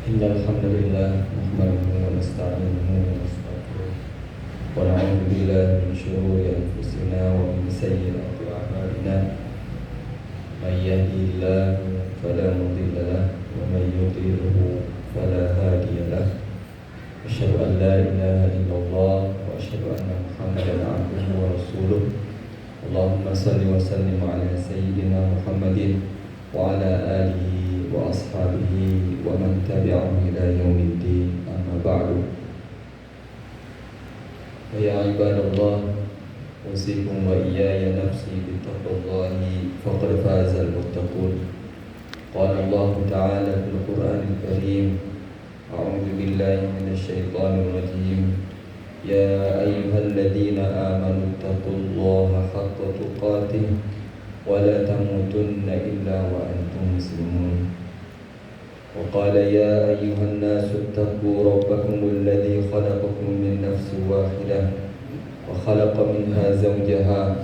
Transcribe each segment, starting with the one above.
إن الحمد لله نحمده ونستعينه ونستغفره ونعوذ بالله من شرور أنفسنا ومن سيئات أعمالنا من يهده الله فلا مضل له ومن يضلله فلا هادي له أشهد أن لا إله إلا الله وأشهد أن محمدا عبده ورسوله اللهم صل وسلم على سيدنا محمد وعلى آله وأصحابه ومن تبعهم إلى يوم الدين أما بعد فيا عباد الله أوصيكم وإياي نفسي بتقوى الله فقد فاز المتقون قال الله تعالى في القرآن الكريم أعوذ بالله من الشيطان الرجيم يا أيها الذين آمنوا اتقوا الله حق تقاته ولا تموتن إلا وأنتم مسلمون وقال يا أيها الناس اتقوا ربكم الذي خلقكم من نفس واحدة وخلق منها زوجها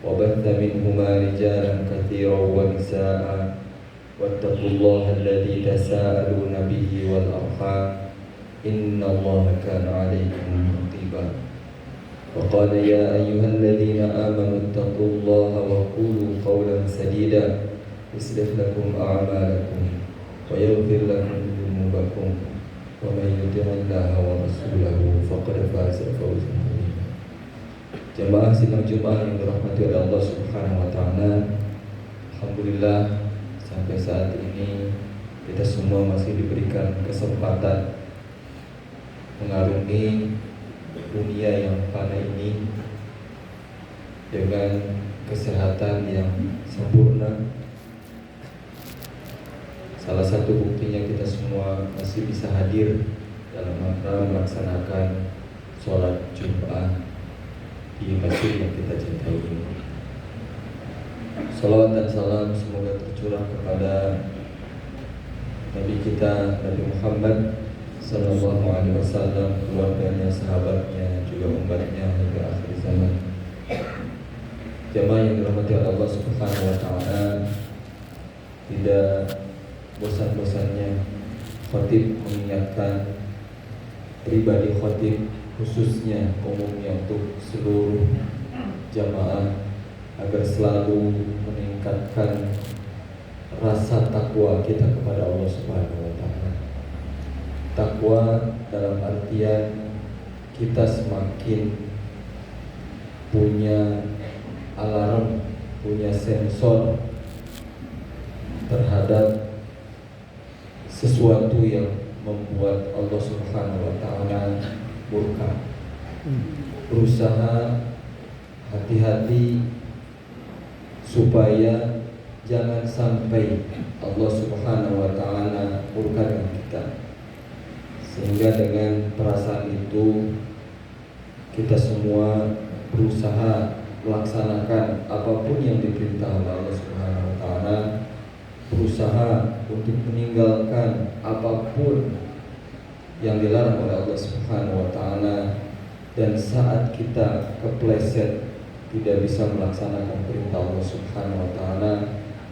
وبث منهما رجالا كثيرا ونساء واتقوا الله الذي تساءلون به والأرحام إن الله كان عليكم رقيبا وقال يا أيها الذين آمنوا اتقوا الله وقولوا قولا سديدا يصلح لكم أعمالكم ويغفر لكم ذنوبكم ومن يطع الله ورسوله فقد فاز فوزا عظيما. Jamaah sidang Jumat yang dirahmati oleh Allah Subhanahu wa taala. Alhamdulillah sampai saat ini kita semua masih diberikan kesempatan mengarungi dunia yang fana ini dengan kesehatan yang sempurna. Salah satu buktinya kita semua masih bisa hadir dalam rangka melaksanakan sholat Jumat di masjid yang kita cintai ini. Salawat dan salam semoga tercurah kepada Nabi kita Nabi Muhammad Sallallahu Alaihi Wasallam, keluarganya, sahabatnya, juga umatnya hingga akhir zaman. Jamaah yang dirahmati oleh Allah Subhanahu Wa Taala, tidak bosan-bosannya khatib mengingatkan pribadi khatib, khususnya umumnya untuk seluruh jamaah agar selalu meningkatkan rasa takwa kita kepada Allah Subhanahu Wa Taala. Takwa dalam artian kita semakin punya alarm, punya sensor terhadap sesuatu yang membuat Allah Subhanahu wa taala murka. Berusaha hati-hati supaya jangan sampai Allah Subhanahu wa taala murka dengan kita. Sehingga dengan perasaan itu kita semua berusaha melaksanakan apapun yang diperintah oleh Allah Subhanahu wa taala, berusaha untuk meninggalkan apapun yang dilarang oleh Allah Subhanahu wa taala. Dan saat kita kepleset tidak bisa melaksanakan perintah Allah Subhanahu wa taala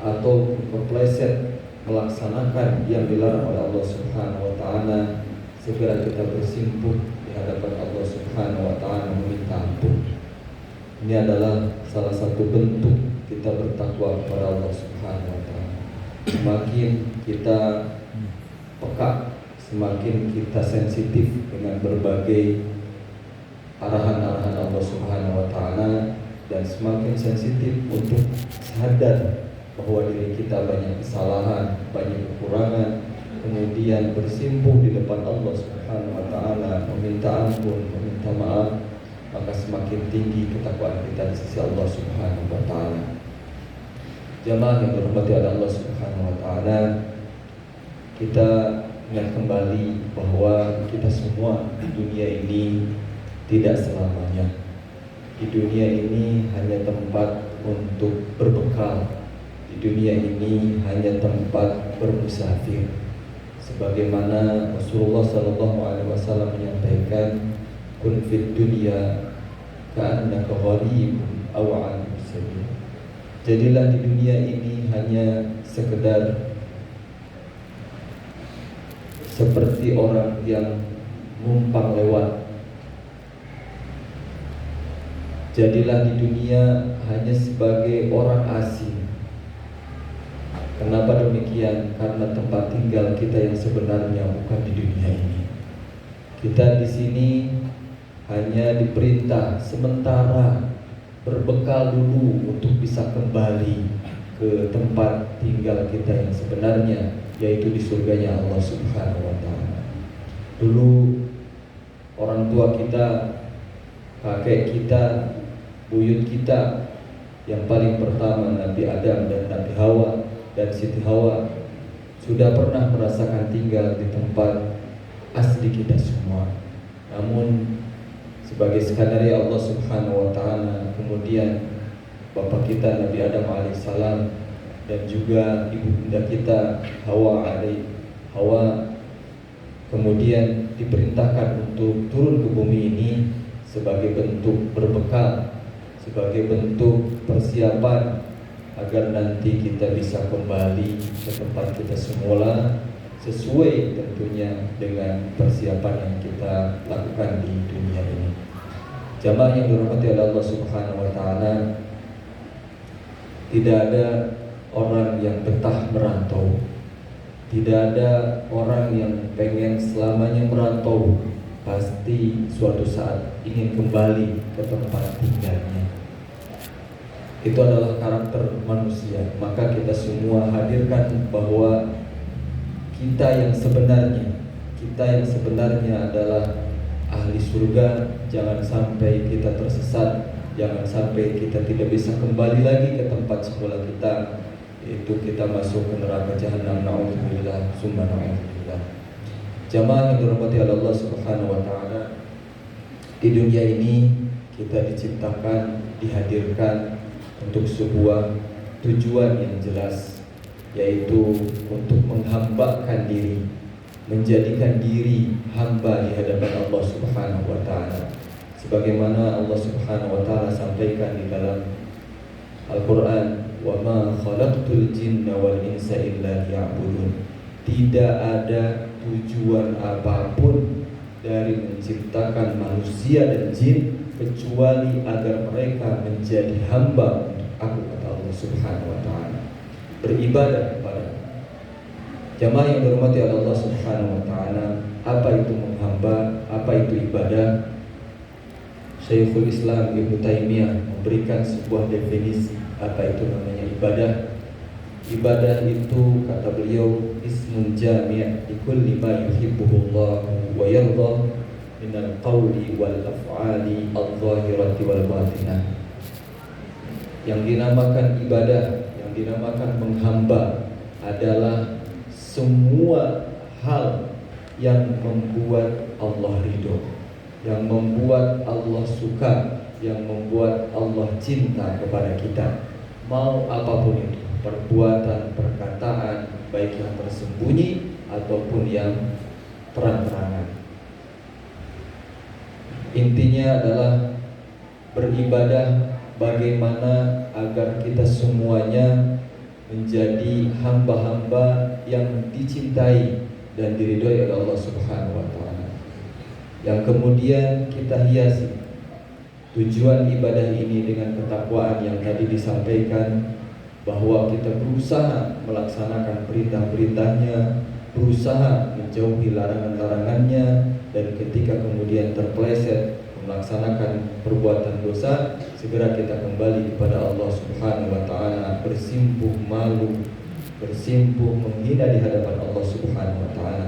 atau kepleset melaksanakan yang dilarang oleh Allah Subhanahu wa taala, segera kita bersimpuh di hadapan Allah Subhanahu wa taala meminta ampun. Ini adalah salah satu bentuk kita bertakwa kepada Allah Subhanahu wa taala. Semakin kita peka, semakin kita sensitif dengan berbagai arahan-arahan Allah Subhanahu wa taala, dan semakin sensitif untuk sadar bahwa diri kita banyak kesalahan, banyak kekurangan, kemudian bersimpuh di depan Allah Subhanahu wa taala, meminta ampun, meminta maaf, maka semakin tinggi ketakwaan kita di sisi Allah Subhanahu wa taala. Jamaah yang dirahmati oleh Allah Subhanahu wa taala, kita ingat kembali bahwa kita semua di dunia ini tidak selamanya. Di dunia ini hanya tempat untuk berbekal. Di dunia ini hanya tempat bermusafir. Sebagaimana Rasulullah sallallahu alaihi wasallam menyampaikan, kun fid dunya ka'annaka gharibun aw 'abir sabil. Jadilah di dunia ini hanya sekedar seperti orang yang numpang lewat. Jadilah di dunia hanya sebagai orang asing. Kenapa demikian? Karena tempat tinggal kita yang sebenarnya bukan di dunia ini. Kita di sini hanya diperintah sementara berbekal dulu untuk bisa kembali ke tempat tinggal kita yang sebenarnya, yaitu di surganya Allah Subhanahu wa Ta'ala. Dulu orang tua kita, kakek kita, buyut kita, yang paling pertama Nabi Adam dan Nabi Hawa dan Siti Hawa sudah pernah merasakan tinggal di tempat asli kita semua. Namun sebagai skenario Allah Subhanahu wa Ta'ala, kemudian bapak kita Nabi Adam alaihissalam dan juga ibu bunda kita Hawa kemudian diperintahkan untuk turun ke bumi ini sebagai bentuk berbekal, sebagai bentuk persiapan agar nanti kita bisa kembali ke tempat kita semula, sesuai tentunya dengan persiapan yang kita lakukan di dunia ini. Jamaah yang dirahmati oleh Allah Subhanahu wa Ta'ala, tidak ada orang yang betah merantau, tidak ada orang yang pengen selamanya merantau. Pasti suatu saat ingin kembali ke tempat tinggalnya. Itu adalah karakter manusia. Maka kita semua hadirkan bahwa kita yang sebenarnya adalah ahli surga. Jangan sampai kita tersesat, jangan sampai kita tidak bisa kembali lagi ke tempat semula kita, yaitu kita masuk ke neraka jahanam. Na'udzubillah, summa na'udzubillah. Jamaah yang dirahmati Allah Subhanahu wa Ta'ala, di dunia ini kita diciptakan, dihadirkan untuk sebuah tujuan yang jelas, yaitu untuk menghambakan diri, menjadikan diri hamba di hadapan Allah Subhanahu wa Ta'ala. Sebagaimana Allah Subhanahu wa Ta'ala sampaikan di dalam Al-Quran, wa ma khalaqtul jinna wal insa illa liya'budun. Tidak ada tujuan apapun dari menciptakan manusia dan jin kecuali agar mereka menjadi hamba untuk aku, kata Allah Subhanahu wa Ta'ala, beribadah kepada. Jamaah yang dirahmati Allah Subhanahu wa Ta'ala, apa itu menghamba, apa itu ibadah? Syekhul Islam Ibnu Taimiyah memberikan sebuah definisi apa itu namanya ibadah. Ibadah itu, kata beliau, ismun jami' likulli ma yuhibbuhullah wa yardah minal qawli wal af'ali adh-dhahirati wal batinah. Yang dinamakan ibadah, yang dinamakan menghamba adalah semua hal yang membuat Allah ridho, yang membuat Allah suka, yang membuat Allah cinta kepada kita. Mau apapun itu, perbuatan, perkataan, baik yang tersembunyi ataupun yang terang-terangan. Intinya adalah beribadah bagaimana agar kita semuanya menjadi hamba-hamba yang dicintai dan diridhoi oleh Allah Subhanahu wa Ta'ala, yang kemudian kita hiasi tujuan ibadah ini dengan ketakwaan yang tadi disampaikan, bahwa kita berusaha melaksanakan perintah-perintahnya, berusaha menjauhi larangan-larangannya, dan ketika kemudian terpeleset melaksanakan perbuatan dosa, segera kita kembali kepada Allah Subhanahu wa Ta'ala, bersimpuh malu, bersimpuh menghina di hadapan Allah Subhanahu wa Ta'ala.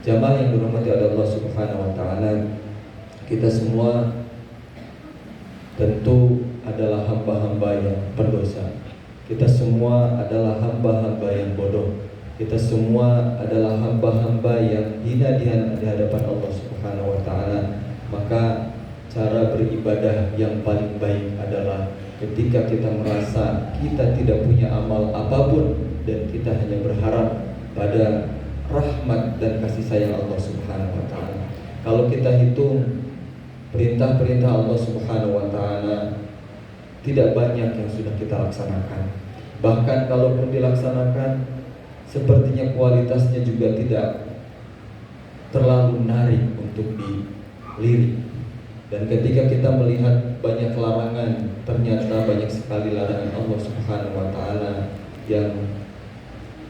Jamaah yang dirahmati oleh Allah Subhanahu wa Ta'ala, kita semua tentu adalah hamba-hamba yang berdosa. Kita semua adalah hamba-hamba yang bodoh. Kita semua adalah hamba-hamba yang hina di hadapan Allah Subhanahu wa Ta'ala. Maka cara beribadah yang paling baik adalah ketika kita merasa kita tidak punya amal apapun dan kita hanya berharap pada rahmat dan kasih sayang Allah Subhanahu wa Ta'ala. Kalau kita hitung perintah-perintah Allah Subhanahu wa Ta'ala, tidak banyak yang sudah kita laksanakan. Bahkan kalaupun dilaksanakan, sepertinya kualitasnya juga tidak terlalu menarik untuk dilirik. Dan ketika kita melihat banyak larangan, ternyata banyak sekali larangan Allah Subhanahu wa taala yang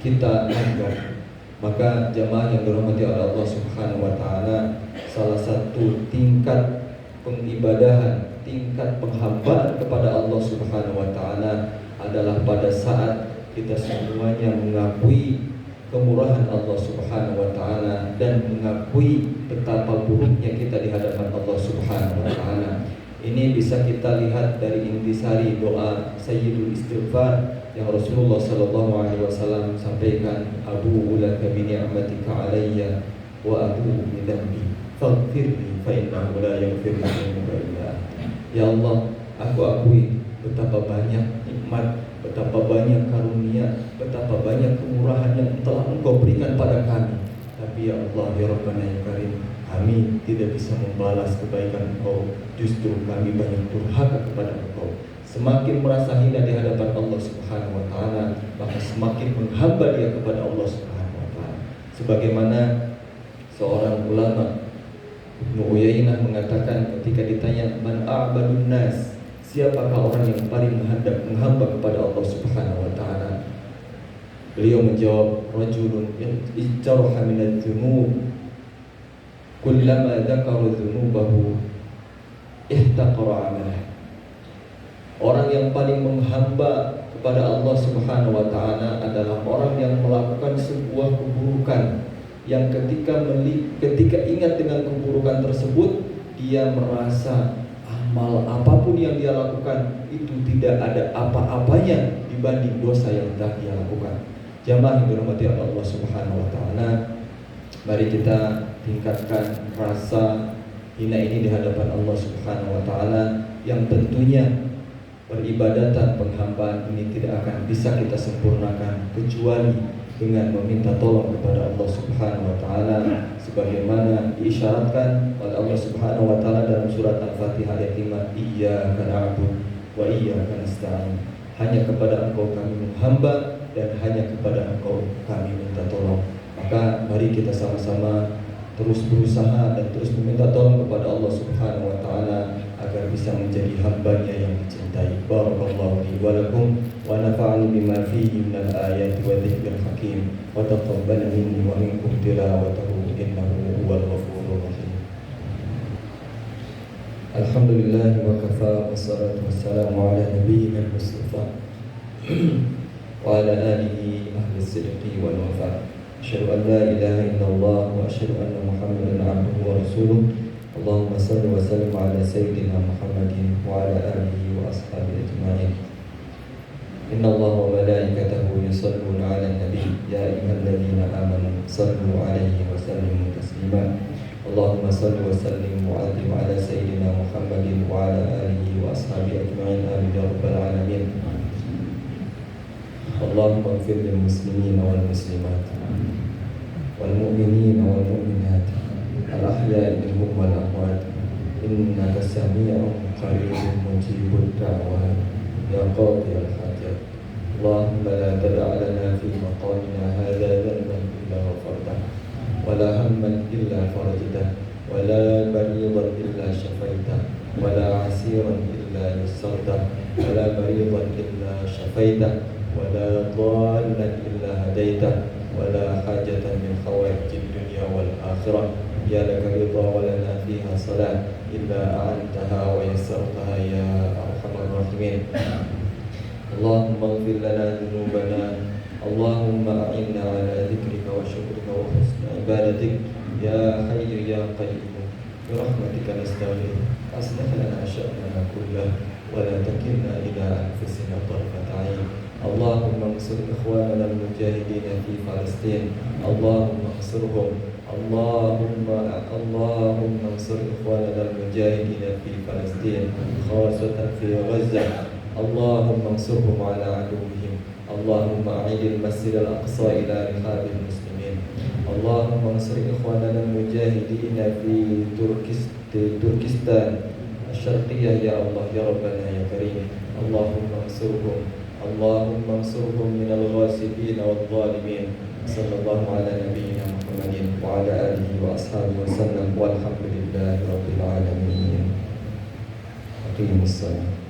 kita anggap. Maka jamaah yang dirahmati oleh Allah Subhanahu wa taala, salah satu tingkat pengibadahan, tingkat penghambaan kepada Allah Subhanahu wa taala adalah pada saat kita semuanya mengakui kemurahan Allah Subhanahu wa taala dan mengakui betapa buruknya kita di hadapan Allah Subhanahu wa taala. Ini bisa kita lihat dari intisari doa Sayyidul Istighfar yang Rasulullah sallallahu alaihi wasallam sampaikan, Abu laka bi ni'matika alayya wa abu bi dhanbi faghfirli fa innahu la yaghfiru dzunuba illa anta. Ya Allah, aku akui betapa banyak nikmat, betapa banyak karunia, betapa banyak kemurahan yang telah Engkau berikan pada kami. Tapi ya Allah, ya Rabbana ya Karim, kami tidak bisa membalas kebaikan Engkau. Justru kami banyak durhaka kepada Engkau. Semakin merasa hina di hadapan Allah Subhanahu wa taala, maka semakin menghamba dia kepada Allah Subhanahu wa taala. Sebagaimana seorang ulama Ibnu Uyainah mengatakan ketika ditanya, man a'badun nas, siapakah orang yang paling menghamba kepada Allah Subhanahu wa taala? Beliau menjawab, rajulun ijtaraha min adz-dzunub kullama dzakara dzunubahu ihtaqara amalah. Orang yang paling menghamba kepada Allah Subhanahu wa taala adalah orang yang melakukan sebuah keburukan yang ketika ingat dengan keburukan tersebut, dia merasa amal apapun yang dia lakukan itu tidak ada apa-apanya dibanding dosa yang telah dia lakukan. Jamaah yang dirahmati Allah Subhanahu wa taala, mari kita tingkatkan rasa hina ini di hadapan Allah Subhanahu wa taala, yang tentunya peribadatan penghambaan ini tidak akan bisa kita sempurnakan kecuali dengan meminta tolong kepada Allah Subhanahu wa taala, sebagaimana diisyaratkan oleh Allah Subhanahu wa taala dalam surat Al-Fatihah ayat 5, Iyyaka na'budu wa iyyaka nasta'in. Hanya kepada Engkau kami menghamba dan hanya kepada Engkau kami minta tolong. Maka mari kita sama-sama terus berusaha dan terus meminta tolong kepada Allah Subhanahu wa taala agar bisa menjadi hamba-Nya yang dicintai. Barakallahu li wa lakum wa nafa'ani bima fihi minal ayati wa dzikril hakim wa taqabbal minni wa minkum tilawatahu innahu huwal ghafurur rahim. Alhamdulillah wa kafa, wassalatu wassalamu ala nabiyyina al-mustafa wa ala alihi ahli sidqi wal wafa. Asyhadu an la ilaha illallah wa asyhadu anna Muhammadan abduhu wa rasuluh. Allahumma salli wa sallim ala sayyidina Muhammadin wa ala alihi wa ashabihi ajma'in. Inna Allaha wa malaikatahu yusalluna ala nabi ya ayyuhalladzina amanu sallu alaihi wa sallimu taslima. Allahumma salli wa sallim wa azim ala sayyidina Muhammadin wa ala alihi wa ashabihi ajma'in. Amin ya rabbal alamin. Allahumma ighfir lil muslimina wal muslimat wal mu'minina wal mu'minat al-ahya'i minhum wal amwat innaka sami'un qaribun mujibud da'wat ya qadiyal hajat. Allahumma la tad'a lana fi maqamina hadha dhanban illa ghafartah wa la hamman illa farajtah wa la maridan illa shafaitah wa la 'asiran illa yassartah wa la maridan illa shafaitah wa la dhallan illa hadaitah wa la hajatan min hawaijid dunya wal akhirah ya laka ridha wa lana fiha salat illa a'antaha wa yassartaha ya arhamar rahimin. Allahumma ighfir lana dhunubana, Allahumma a'inna ala dhikrika wa syukrika wa husni ibadatik ya hayyu ya qayyum bi rahmatika nastaghith aslih lana sya'nana kullahu wa la takilna ila anfusina tarfata 'ain. Allahumma ansur ikhwanana al-mujahidin fi Palestin, Allahumma ansurhum, Allahumma ansur ikhwanana al-mujahidin fi Palestin khasatan fi Gaza. Allahumma ansurhum ala aduwwihim. Allahumma a'idil masjid al-aqsa ila rihabil muslimin. Allahumma ansur ikhwanana al-mujahidin fi Turkistan Asy-Syarqiyyah ya Allah ya Rabbana ya Karim. Allahumma ansurhum minal ghasibin wal zalimin. Sallallahu ala nabiyyina Muhammadin wa ala alihi wa ashabihi wasallam walhamdulillahi rabbil alamin. Aqimussalam.